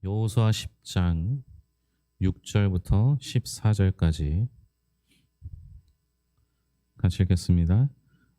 여호수아 10장 6절부터 14절까지 같이 읽겠습니다.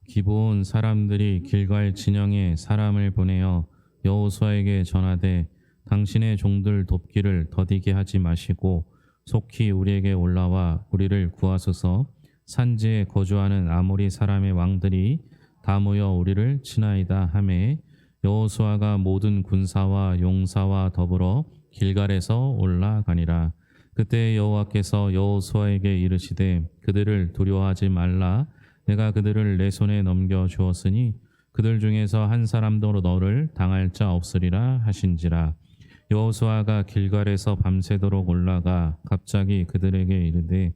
기브온 사람들이 길갈 진영에 사람을 보내어 여호수아에게 전하되 당신의 종들 돕기를 더디게 하지 마시고 속히 우리에게 올라와 우리를 구하소서. 산지에 거주하는 아모리 사람의 왕들이 다 모여 우리를 치나이다 하매 여호수아가 모든 군사와 용사와 더불어 길갈에서 올라가니라. 그때 여호와께서 여호수아에게 이르시되 그들을 두려워하지 말라. 내가 그들을 내 손에 넘겨 주었으니 그들 중에서 한 사람도 너를 당할 자 없으리라 하신지라. 여호수아가 길갈에서 밤새도록 올라가 갑자기 그들에게 이르되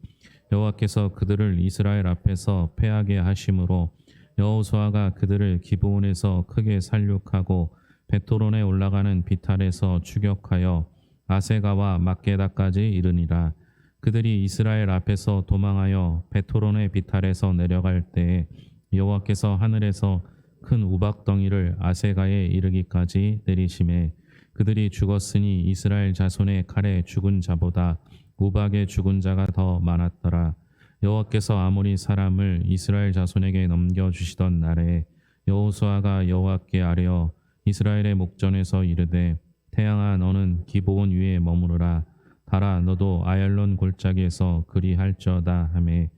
여호와께서 그들을 이스라엘 앞에서 패하게 하심으로 여호수아가 그들을 기브온에서 크게 살육하고 베토론에 올라가는 비탈에서 추격하여 아세가와 막게다까지 이르니라. 그들이 이스라엘 앞에서 도망하여 베토론의 비탈에서 내려갈 때에 여호와께서 하늘에서 큰 우박덩이를 아세가에 이르기까지 내리심에 그들이 죽었으니 이스라엘 자손의 칼에 죽은 자보다 우박에 죽은 자가 더 많았더라. 여호와께서 아모리 사람을 이스라엘 자손에게 넘겨주시던 날에 여호수아가 여호와께 아뢰어 이스라엘의 목전에서 이르되 태양아 너는 기브온 위에 머무르라. 달아 너도 아얄론 골짜기에서 그리할지어다 하매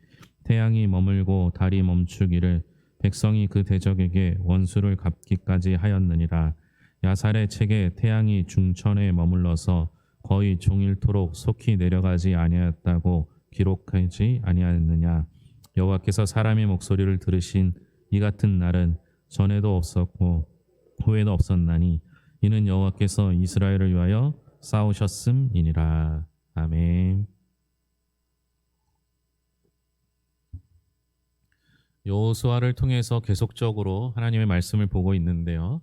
태양이 머물고 달이 멈추기를 백성이 그 대적에게 원수를 갚기까지 하였느니라. 야살의 책에 태양이 중천에 머물러서 거의 종일토록 속히 내려가지 아니하였다고 기록하지 아니하였느냐. 여호와께서 사람의 목소리를 들으신 이 같은 날은 전에도 없었고 후에도 없었나니 이는 여호와께서 이스라엘을 위하여 싸우셨음이니라. 아멘. 여호수아를 통해서 계속적으로 하나님의 말씀을 보고 있는데요.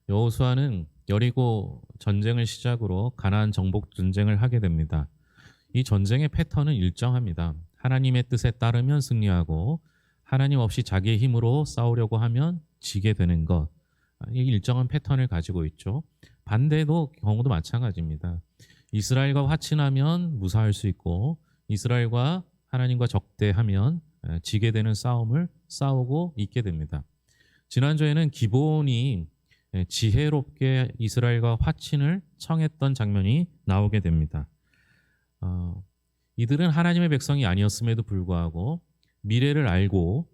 여호수아는 여리고 전쟁을 시작으로 가나안 정복 전쟁을 하게 됩니다. 이 전쟁의 패턴은 일정합니다. 하나님의 뜻에 따르면 승리하고 하나님 없이 자기의 힘으로 싸우려고 하면 지게 되는 것. 이 일정한 패턴을 가지고 있죠. 반대도 경우도 마찬가지입니다. 이스라엘과 화친하면 무사할 수 있고 이스라엘과 하나님과 적대하면 지게 되는 싸움을 싸우고 있게 됩니다. 지난주에는 기브온이 지혜롭게 이스라엘과 화친을 청했던 장면이 나오게 됩니다. 이들은 하나님의 백성이 아니었음에도 불구하고 미래를 알고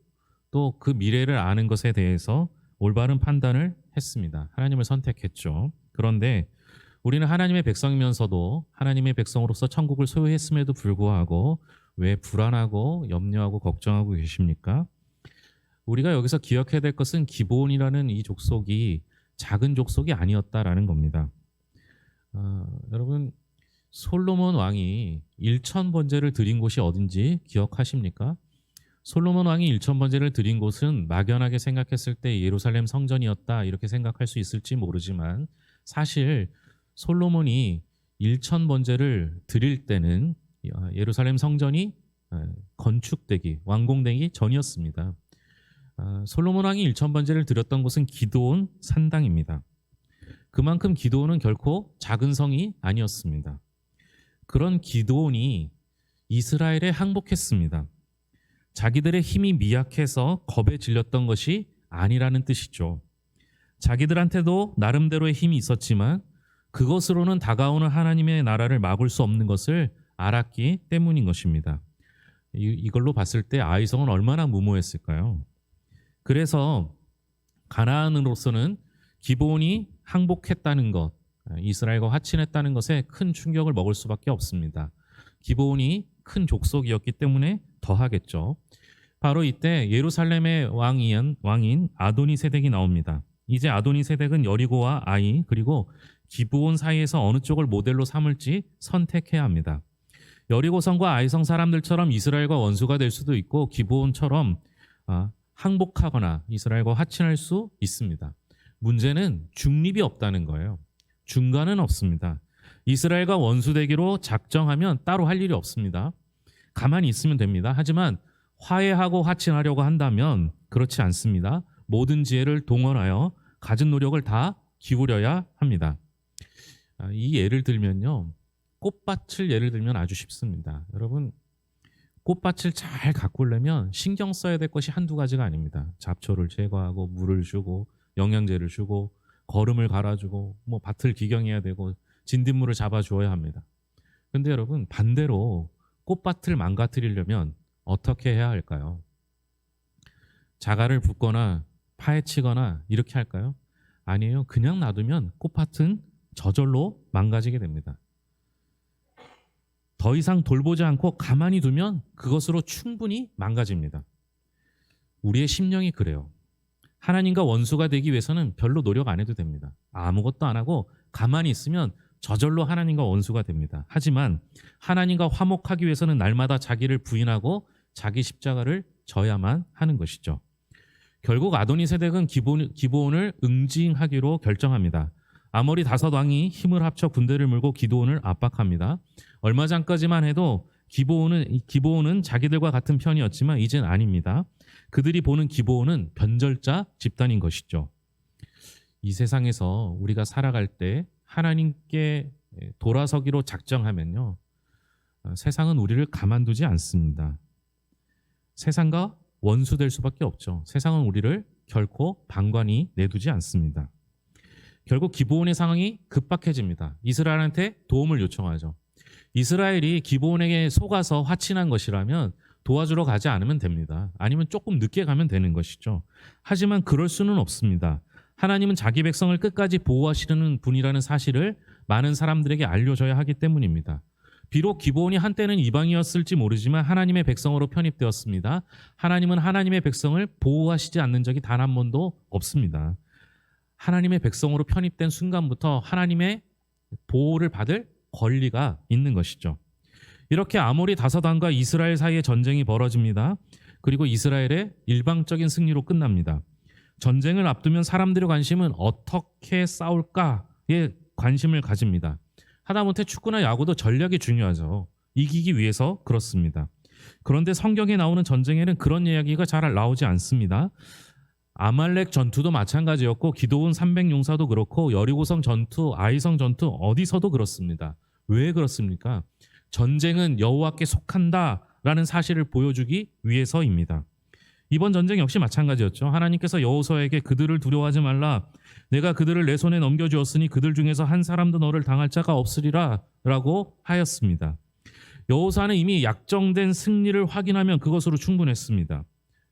또 그 미래를 아는 것에 대해서 올바른 판단을 했습니다. 하나님을 선택했죠. 그런데 우리는 하나님의 백성이면서도 하나님의 백성으로서 천국을 소유했음에도 불구하고 왜 불안하고 염려하고 걱정하고 계십니까? 우리가 여기서 기억해야 될 것은 기브온이라는 이 족속이 작은 족속이 아니었다라는 겁니다. 여러분 솔로몬 왕이 1000번제를 드린 곳이 어딘지 기억하십니까? 솔로몬 왕이 1000번제를 드린 곳은 막연하게 생각했을 때 예루살렘 성전이었다 이렇게 생각할 수 있을지 모르지만 사실 솔로몬이 1000번제를 드릴 때는 예루살렘 성전이 건축되기, 완공되기 전이었습니다. 솔로몬 왕이 1000번제를 드렸던 곳은 기드온 산당입니다. 그만큼 기드온은 결코 작은 성이 아니었습니다. 그런 기드온이 이스라엘에 항복했습니다. 자기들의 힘이 미약해서 겁에 질렸던 것이 아니라는 뜻이죠. 자기들한테도 나름대로의 힘이 있었지만 그것으로는 다가오는 하나님의 나라를 막을 수 없는 것을 알았기 때문인 것입니다. 이걸로 봤을 때 아이성은 얼마나 무모했을까요? 그래서 가나안으로서는 기브온이 항복했다는 것, 이스라엘과 화친했다는 것에 큰 충격을 먹을 수밖에 없습니다. 기브온이 큰 족속이었기 때문에 더하겠죠. 바로 이때 예루살렘의 왕인 아도니세덱이 나옵니다. 이제 아도니세덱은 여리고와 아이 그리고 기브온 사이에서 어느 쪽을 모델로 삼을지 선택해야 합니다. 여리고성과 아이성 사람들처럼 이스라엘과 원수가 될 수도 있고 기브온처럼 항복하거나 이스라엘과 화친할 수 있습니다. 문제는 중립이 없다는 거예요. 중간은 없습니다. 이스라엘과 원수되기로 작정하면 따로 할 일이 없습니다. 가만히 있으면 됩니다. 하지만 화해하고 화친하려고 한다면 그렇지 않습니다. 모든 지혜를 동원하여 가진 노력을 다 기울여야 합니다. 이 예를 들면요. 꽃밭을 예를 들면 아주 쉽습니다. 여러분, 꽃밭을 잘 가꾸려면 신경 써야 될 것이 한두 가지가 아닙니다. 잡초를 제거하고 물을 주고 영양제를 주고 거름을 갈아주고 뭐 밭을 기경해야 되고 진딧물을 잡아주어야 합니다. 근데 여러분, 반대로 꽃밭을 망가뜨리려면 어떻게 해야 할까요? 자갈을 붓거나 파헤치거나 이렇게 할까요? 아니에요. 그냥 놔두면 꽃밭은 저절로 망가지게 됩니다. 더 이상 돌보지 않고 가만히 두면 그것으로 충분히 망가집니다. 우리의 심령이 그래요. 하나님과 원수가 되기 위해서는 별로 노력 안 해도 됩니다. 아무것도 안 하고 가만히 있으면 저절로 하나님과 원수가 됩니다. 하지만 하나님과 화목하기 위해서는 날마다 자기를 부인하고 자기 십자가를 져야만 하는 것이죠. 결국 아도니세덱은 기브온을 응징하기로 결정합니다. 아모리 다섯 왕이 힘을 합쳐 군대를 물고 기드온을 압박합니다. 얼마 전까지만 해도 기브온은 자기들과 같은 편이었지만 이젠 아닙니다. 그들이 보는 기브온은 변절자 집단인 것이죠. 이 세상에서 우리가 살아갈 때 하나님께 돌아서기로 작정하면요, 세상은 우리를 가만두지 않습니다. 세상과 원수될 수밖에 없죠. 세상은 우리를 결코 방관히 내두지 않습니다. 결국 기브온의 상황이 급박해집니다. 이스라엘한테 도움을 요청하죠. 이스라엘이 기브온에게 속아서 화친한 것이라면 도와주러 가지 않으면 됩니다. 아니면 조금 늦게 가면 되는 것이죠. 하지만 그럴 수는 없습니다. 하나님은 자기 백성을 끝까지 보호하시려는 분이라는 사실을 많은 사람들에게 알려줘야 하기 때문입니다. 비록 기브온이 한때는 이방이었을지 모르지만 하나님의 백성으로 편입되었습니다. 하나님은 하나님의 백성을 보호하시지 않는 적이 단 한 번도 없습니다. 하나님의 백성으로 편입된 순간부터 하나님의 보호를 받을 권리가 있는 것이죠. 이렇게 아모리 다섯 왕과 이스라엘 사이에 전쟁이 벌어집니다. 그리고 이스라엘의 일방적인 승리로 끝납니다. 전쟁을 앞두면 사람들의 관심은 어떻게 싸울까에 관심을 가집니다. 하다못해 축구나 야구도 전략이 중요하죠. 이기기 위해서 그렇습니다. 그런데 성경에 나오는 전쟁에는 그런 이야기가 잘 나오지 않습니다. 아말렉 전투도 마찬가지였고 기드온 300용사도 그렇고 여리고성 전투, 아이성 전투 어디서도 그렇습니다. 왜 그렇습니까? 전쟁은 여호와께 속한다라는 사실을 보여주기 위해서입니다. 이번 전쟁 역시 마찬가지였죠. 하나님께서 여호수아에게 그들을 두려워하지 말라. 내가 그들을 내 손에 넘겨주었으니 그들 중에서 한 사람도 너를 당할 자가 없으리라 라고 하였습니다. 여호수아는 이미 약정된 승리를 확인하면 그것으로 충분했습니다.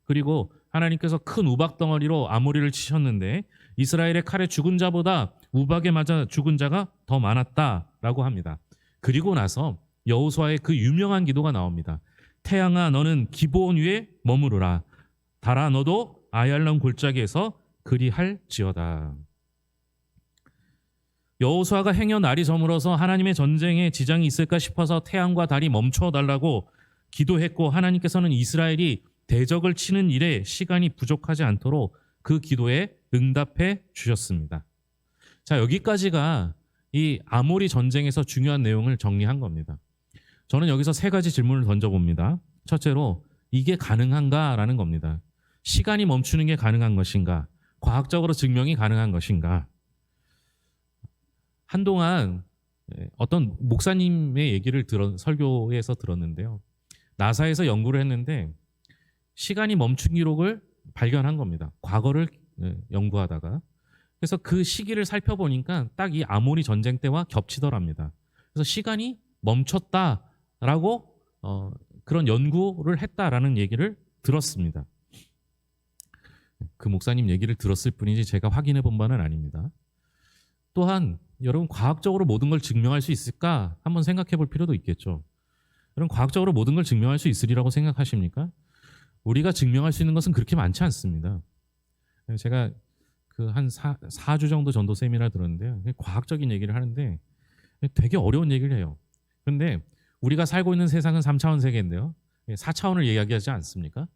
그리고 하나님께서 큰 우박 덩어리로 아모리를 치셨는데 이스라엘의 칼에 죽은 자보다 우박에 맞아 죽은 자가 더 많았다라고 합니다. 그리고 나서 여호수아의 그 유명한 기도가 나옵니다. 태양아 너는 기브온 위에 머무르라. 달아 너도 아얄론 골짜기에서 그리할지어다. 여호수아가 행여 날이 저물어서 하나님의 전쟁에 지장이 있을까 싶어서 태양과 달이 멈춰달라고 기도했고 하나님께서는 이스라엘이 대적을 치는 일에 시간이 부족하지 않도록 그 기도에 응답해 주셨습니다. 자, 여기까지가 이 아모리 전쟁에서 중요한 내용을 정리한 겁니다. 저는 여기서 세 가지 질문을 던져봅니다. 첫째로 이게 가능한가라는 겁니다. 시간이 멈추는 게 가능한 것인가? 과학적으로 증명이 가능한 것인가? 한동안 어떤 목사님의 얘기를 설교에서 들었는데요. 나사에서 연구를 했는데 시간이 멈춘 기록을 발견한 겁니다. 과거를 연구하다가. 그래서 그 시기를 살펴보니까 딱 이 아모리 전쟁 때와 겹치더랍니다. 그래서 시간이 멈췄다라고 그런 연구를 했다라는 얘기를 들었습니다. 그 목사님 얘기를 들었을 뿐이지 제가 확인해 본 바는 아닙니다. 또한 여러분 과학적으로 모든 걸 증명할 수 있을까 한번 생각해 볼 필요도 있겠죠. 여러분 과학적으로 모든 걸 증명할 수 있으리라고 생각하십니까? 우리가 증명할 수 있는 것은 그렇게 많지 않습니다. 제가 그 한 4주 정도 전도 세미나 들었는데요. 과학적인 얘기를 하는데 되게 어려운 얘기를 해요. 그런데 우리가 살고 있는 세상은 3차원 세계인데요. 4차원을 이야기하지 않습니까?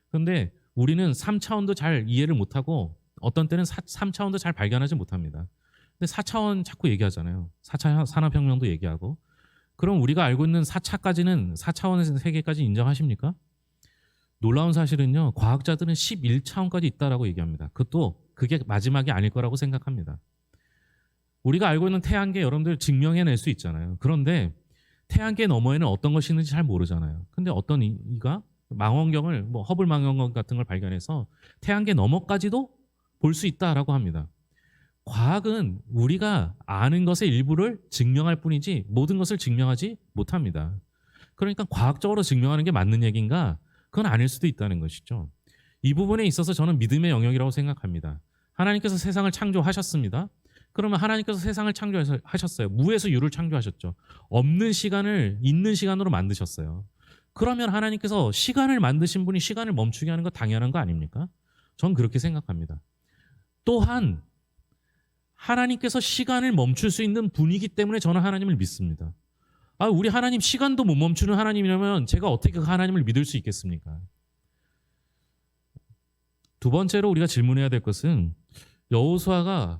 그런데 우리는 3차원도 잘 이해를 못하고 어떤 때는 3차원도 잘 발견하지 못합니다. 근데 4차원 자꾸 얘기하잖아요. 4차 산업혁명도 얘기하고. 그럼 우리가 알고 있는 4차까지는 4차원 세계까지 인정하십니까? 놀라운 사실은요. 과학자들은 11차원까지 있다라고 얘기합니다. 그것도 그게 마지막이 아닐 거라고 생각합니다. 우리가 알고 있는 태양계 여러분들 증명해낼 수 있잖아요. 그런데 태양계 너머에는 어떤 것이 있는지 잘 모르잖아요. 근데 어떤 이가 망원경을 뭐 허블 망원경 같은 걸 발견해서 태양계 너머까지도 볼 수 있다라고 합니다. 과학은 우리가 아는 것의 일부를 증명할 뿐이지 모든 것을 증명하지 못합니다. 그러니까 과학적으로 증명하는 게 맞는 얘기인가? 그건 아닐 수도 있다는 것이죠. 이 부분에 있어서 저는 믿음의 영역이라고 생각합니다. 하나님께서 세상을 창조하셨습니다. 그러면 하나님께서 세상을 창조하셨어요. 무에서 유를 창조하셨죠. 없는 시간을 있는 시간으로 만드셨어요. 그러면 하나님께서 시간을 만드신 분이 시간을 멈추게 하는 거 당연한 거 아닙니까? 전 그렇게 생각합니다. 또한 하나님께서 시간을 멈출 수 있는 분이기 때문에 저는 하나님을 믿습니다. 우리 하나님 시간도 못 멈추는 하나님이라면 제가 어떻게 그 하나님을 믿을 수 있겠습니까? 두 번째로 우리가 질문해야 될 것은 여호수아가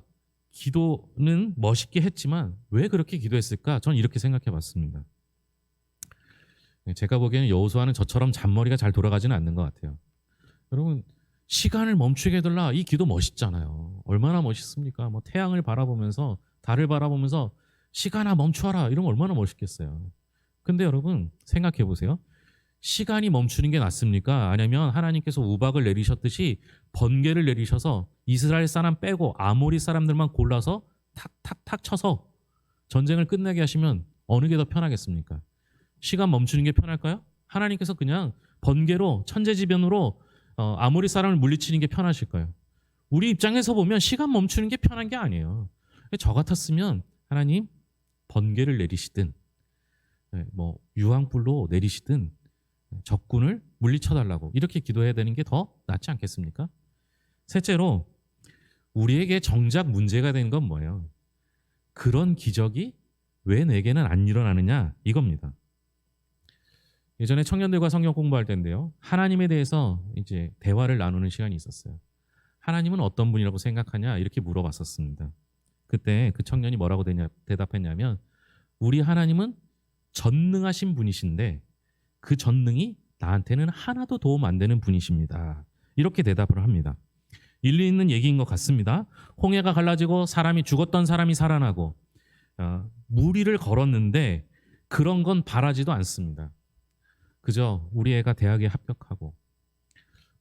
기도는 멋있게 했지만 왜 그렇게 기도했을까? 저는 이렇게 생각해 봤습니다. 제가 보기에는 여호수아는 저처럼 잔머리가 잘 돌아가지는 않는 것 같아요. 여러분, 시간을 멈추게 해달라, 이 기도 멋있잖아요. 얼마나 멋있습니까? 뭐 태양을 바라보면서, 달을 바라보면서 시간아 멈춰라, 이런 거 얼마나 멋있겠어요. 근데 여러분 생각해 보세요. 시간이 멈추는 게 낫습니까? 아니면 하나님께서 우박을 내리셨듯이 번개를 내리셔서 이스라엘 사람 빼고 아모리 사람들만 골라서 탁탁탁 쳐서 전쟁을 끝내게 하시면 어느 게 더 편하겠습니까? 시간 멈추는 게 편할까요? 하나님께서 그냥 번개로 천재지변으로 아모리 사람을 물리치는 게 편하실까요? 우리 입장에서 보면 시간 멈추는 게 편한 게 아니에요. 저 같았으면 하나님 번개를 내리시든 뭐 유황불로 내리시든 적군을 물리쳐달라고 이렇게 기도해야 되는 게 더 낫지 않겠습니까? 셋째로 우리에게 정작 문제가 되는 건 뭐예요? 그런 기적이 왜 내게는 안 일어나느냐, 이겁니다. 예전에 청년들과 성경 공부할 때인데요, 하나님에 대해서 이제 대화를 나누는 시간이 있었어요. 하나님은 어떤 분이라고 생각하냐, 이렇게 물어봤었습니다. 그때 그 청년이 뭐라고 대답했냐면, 우리 하나님은 전능하신 분이신데 그 전능이 나한테는 하나도 도움 안 되는 분이십니다. 이렇게 대답을 합니다. 일리 있는 얘기인 것 같습니다. 홍해가 갈라지고 사람이 죽었던 사람이 살아나고 무리를 걸었는데 그런 건 바라지도 않습니다. 그저 우리 애가 대학에 합격하고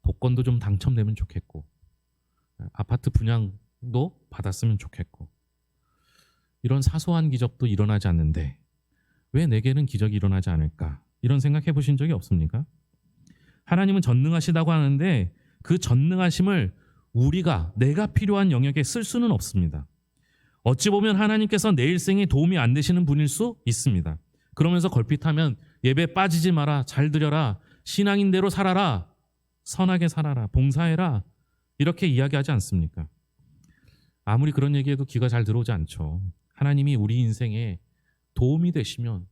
복권도 좀 당첨되면 좋겠고 아파트 분양도 받았으면 좋겠고 이런 사소한 기적도 일어나지 않는데 왜 내게는 기적이 일어나지 않을까? 이런 생각해 보신 적이 없습니까? 하나님은 전능하시다고 하는데 그 전능하심을 내가 필요한 영역에 쓸 수는 없습니다. 어찌 보면 하나님께서 내 일생에 도움이 안 되시는 분일 수 있습니다. 그러면서 걸핏하면 예배 빠지지 마라, 잘 드려라, 신앙인대로 살아라, 선하게 살아라, 봉사해라, 이렇게 이야기하지 않습니까? 아무리 그런 얘기해도 귀가 잘 들어오지 않죠. 하나님이 우리 인생에 도움이 되시면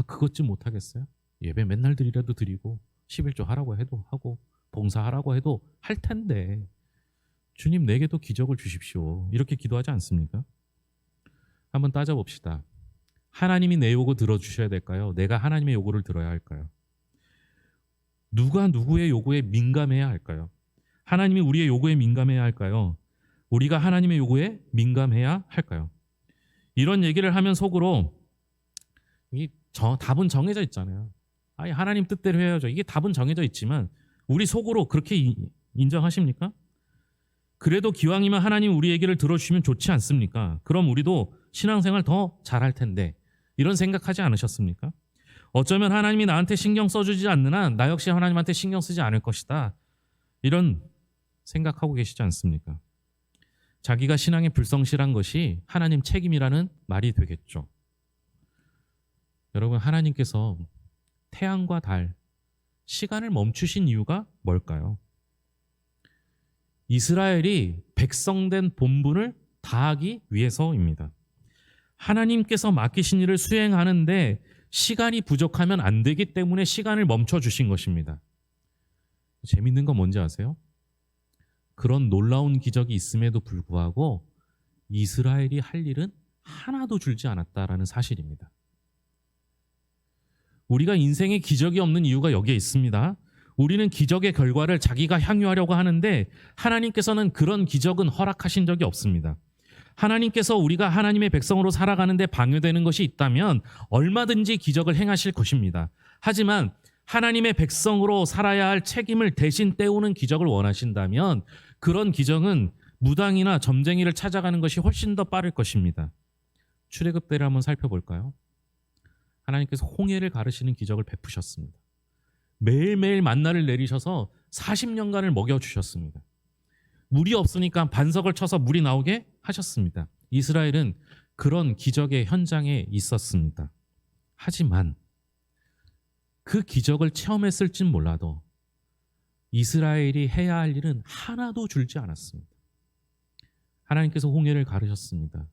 그것 좀 못하겠어요? 예배 맨날 드리라도 드리고 11조 하라고 해도 하고 봉사하라고 해도 할 텐데 주님 내게도 기적을 주십시오, 이렇게 기도하지 않습니까? 한번 따져봅시다. 하나님이 내 요구 들어주셔야 될까요? 내가 하나님의 요구를 들어야 할까요? 누가 누구의 요구에 민감해야 할까요? 하나님이 우리의 요구에 민감해야 할까요? 우리가 하나님의 요구에 민감해야 할까요? 이런 얘기를 하면 속으로 답은 정해져 있잖아요. 하나님 뜻대로 해야죠. 이게 답은 정해져 있지만 우리 속으로 그렇게 인정하십니까? 그래도 기왕이면 하나님 우리 얘기를 들어주시면 좋지 않습니까? 그럼 우리도 신앙생활 더 잘할 텐데, 이런 생각하지 않으셨습니까? 어쩌면 하나님이 나한테 신경 써주지 않는 한 나 역시 하나님한테 신경 쓰지 않을 것이다, 이런 생각하고 계시지 않습니까? 자기가 신앙에 불성실한 것이 하나님 책임이라는 말이 되겠죠. 여러분, 하나님께서 태양과 달, 시간을 멈추신 이유가 뭘까요? 이스라엘이 백성된 본분을 다하기 위해서입니다. 하나님께서 맡기신 일을 수행하는데 시간이 부족하면 안 되기 때문에 시간을 멈춰주신 것입니다. 재밌는 건 뭔지 아세요? 그런 놀라운 기적이 있음에도 불구하고 이스라엘이 할 일은 하나도 줄지 않았다라는 사실입니다. 우리가 인생에 기적이 없는 이유가 여기에 있습니다. 우리는 기적의 결과를 자기가 향유하려고 하는데 하나님께서는 그런 기적은 허락하신 적이 없습니다. 하나님께서 우리가 하나님의 백성으로 살아가는데 방해되는 것이 있다면 얼마든지 기적을 행하실 것입니다. 하지만 하나님의 백성으로 살아야 할 책임을 대신 떼우는 기적을 원하신다면 그런 기적은 무당이나 점쟁이를 찾아가는 것이 훨씬 더 빠를 것입니다. 출애굽 때를 한번 살펴볼까요? 하나님께서 홍해를 가르시는 기적을 베푸셨습니다. 매일매일 만나를 내리셔서 40년간을 먹여주셨습니다. 물이 없으니까 반석을 쳐서 물이 나오게 하셨습니다. 이스라엘은 그런 기적의 현장에 있었습니다. 하지만 그 기적을 체험했을진 몰라도 이스라엘이 해야 할 일은 하나도 줄지 않았습니다. 하나님께서 홍해를 가르셨습니다.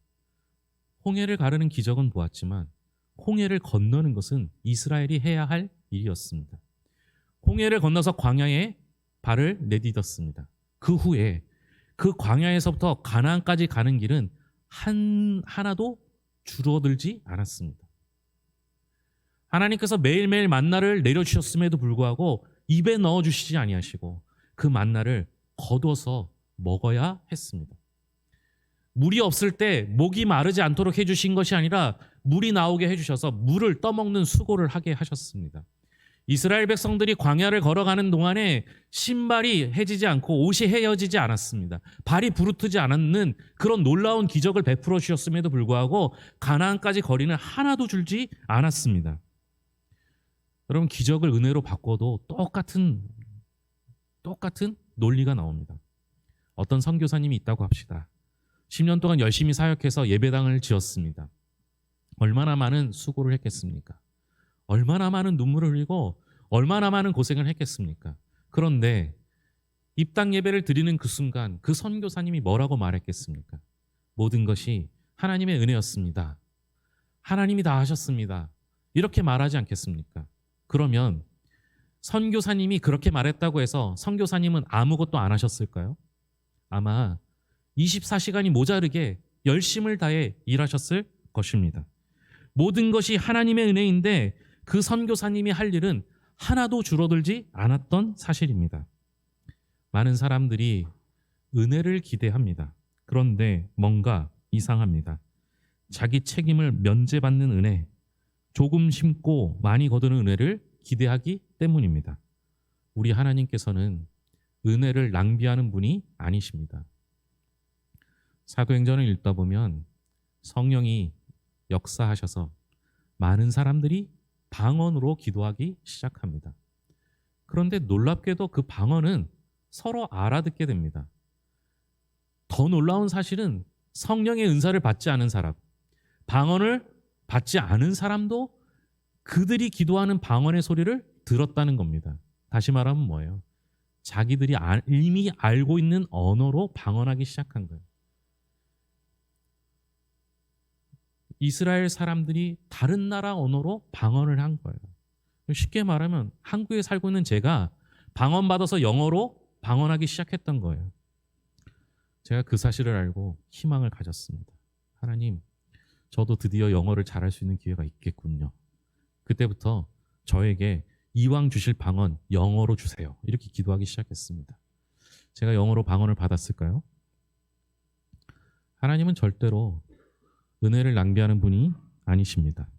홍해를 가르는 기적은 보았지만 홍해를 건너는 것은 이스라엘이 해야 할 일이었습니다. 홍해를 건너서 광야에 발을 내디뎠습니다. 그 후에 그 광야에서부터 가나안까지 가는 길은 하나도 줄어들지 않았습니다. 하나님께서 매일매일 만나를 내려주셨음에도 불구하고 입에 넣어주시지 아니하시고 그 만나를 거둬서 먹어야 했습니다. 물이 없을 때 목이 마르지 않도록 해주신 것이 아니라 물이 나오게 해주셔서 물을 떠먹는 수고를 하게 하셨습니다. 이스라엘 백성들이 광야를 걸어가는 동안에 신발이 해지지 않고 옷이 헤어지지 않았습니다. 발이 부르트지 않는 그런 놀라운 기적을 베풀어 주셨음에도 불구하고 가나안까지 거리는 하나도 줄지 않았습니다. 여러분, 기적을 은혜로 바꿔도 똑같은 논리가 나옵니다. 어떤 선교사님이 있다고 합시다. 10년 동안 열심히 사역해서 예배당을 지었습니다. 얼마나 많은 수고를 했겠습니까? 얼마나 많은 눈물을 흘리고 얼마나 많은 고생을 했겠습니까? 그런데 입당 예배를 드리는 그 순간 그 선교사님이 뭐라고 말했겠습니까? 모든 것이 하나님의 은혜였습니다. 하나님이 다 하셨습니다. 이렇게 말하지 않겠습니까? 그러면 선교사님이 그렇게 말했다고 해서 선교사님은 아무것도 안 하셨을까요? 아마 24시간이 모자르게 열심을 다해 일하셨을 것입니다. 모든 것이 하나님의 은혜인데 그 선교사님이 할 일은 하나도 줄어들지 않았던 사실입니다. 많은 사람들이 은혜를 기대합니다. 그런데 뭔가 이상합니다. 자기 책임을 면제받는 은혜, 조금 심고 많이 거두는 은혜를 기대하기 때문입니다. 우리 하나님께서는 은혜를 낭비하는 분이 아니십니다. 사도행전을 읽다 보면 성령이 역사하셔서 많은 사람들이 방언으로 기도하기 시작합니다. 그런데 놀랍게도 그 방언은 서로 알아듣게 됩니다. 더 놀라운 사실은 성령의 은사를 받지 않은 사람, 방언을 받지 않은 사람도 그들이 기도하는 방언의 소리를 들었다는 겁니다. 다시 말하면 뭐예요? 자기들이 이미 알고 있는 언어로 방언하기 시작한 거예요. 이스라엘 사람들이 다른 나라 언어로 방언을 한 거예요. 쉽게 말하면 한국에 살고 있는 제가 방언 받아서 영어로 방언하기 시작했던 거예요. 제가 그 사실을 알고 희망을 가졌습니다. 하나님, 저도 드디어 영어를 잘할 수 있는 기회가 있겠군요. 그때부터 저에게 이왕 주실 방언 영어로 주세요. 이렇게 기도하기 시작했습니다. 제가 영어로 방언을 받았을까요? 하나님은 절대로 은혜를 낭비하는 분이 아니십니다.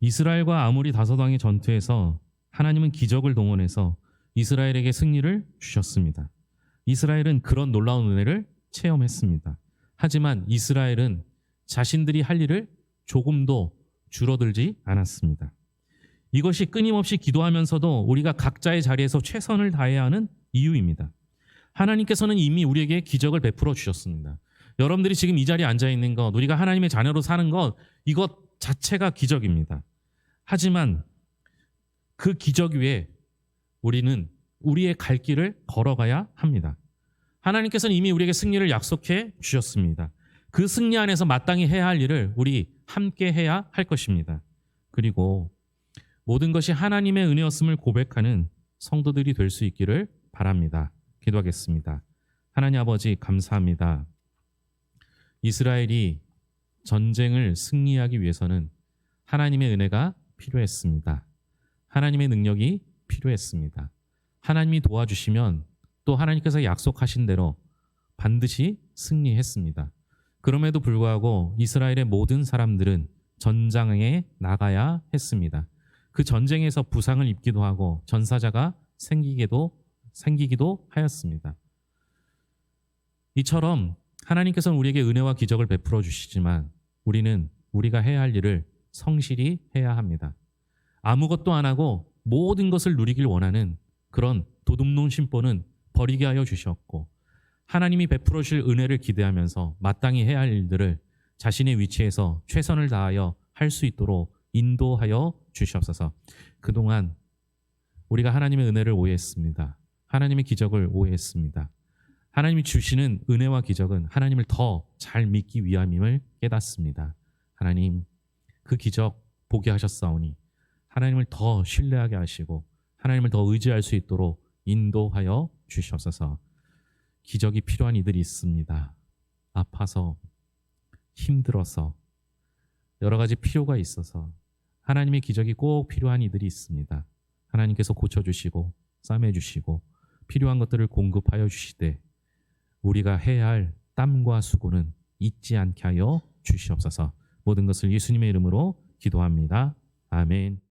이스라엘과 아모리 다섯왕의 전투에서 하나님은 기적을 동원해서 이스라엘에게 승리를 주셨습니다. 이스라엘은 그런 놀라운 은혜를 체험했습니다. 하지만 이스라엘은 자신들이 할 일을 조금도 줄어들지 않았습니다. 이것이 끊임없이 기도하면서도 우리가 각자의 자리에서 최선을 다해야 하는 이유입니다. 하나님께서는 이미 우리에게 기적을 베풀어 주셨습니다. 여러분들이 지금 이 자리에 앉아 있는 것, 우리가 하나님의 자녀로 사는 것, 이것 자체가 기적입니다. 하지만 그 기적 위에 우리는 우리의 갈 길을 걸어가야 합니다. 하나님께서는 이미 우리에게 승리를 약속해 주셨습니다. 그 승리 안에서 마땅히 해야 할 일을 우리 함께 해야 할 것입니다. 그리고 모든 것이 하나님의 은혜였음을 고백하는 성도들이 될 수 있기를 바랍니다. 기도하겠습니다. 하나님 아버지, 감사합니다. 이스라엘이 전쟁을 승리하기 위해서는 하나님의 은혜가 필요했습니다. 하나님의 능력이 필요했습니다. 하나님이 도와주시면 또 하나님께서 약속하신 대로 반드시 승리했습니다. 그럼에도 불구하고 이스라엘의 모든 사람들은 전장에 나가야 했습니다. 그 전쟁에서 부상을 입기도 하고 전사자가 생기기도 하였습니다. 이처럼 하나님께서는 우리에게 은혜와 기적을 베풀어 주시지만 우리는 우리가 해야 할 일을 성실히 해야 합니다. 아무것도 안 하고 모든 것을 누리길 원하는 그런 도둑놈 심보는 버리게 하여 주셨고, 하나님이 베풀어 주실 은혜를 기대하면서 마땅히 해야 할 일들을 자신의 위치에서 최선을 다하여 할 수 있도록 인도하여 주시옵소서. 그동안 우리가 하나님의 은혜를 오해했습니다. 하나님의 기적을 오해했습니다. 하나님이 주시는 은혜와 기적은 하나님을 더 잘 믿기 위함임을 깨닫습니다. 하나님, 그 기적 보게 하셨사오니 하나님을 더 신뢰하게 하시고 하나님을 더 의지할 수 있도록 인도하여 주시옵소서. 기적이 필요한 이들이 있습니다. 아파서, 힘들어서, 여러 가지 필요가 있어서 하나님의 기적이 꼭 필요한 이들이 있습니다. 하나님께서 고쳐주시고 싸매주시고 필요한 것들을 공급하여 주시되 우리가 해야 할 땀과 수고는 잊지 않게 하여 주시옵소서. 모든 것을 예수님의 이름으로 기도합니다. 아멘.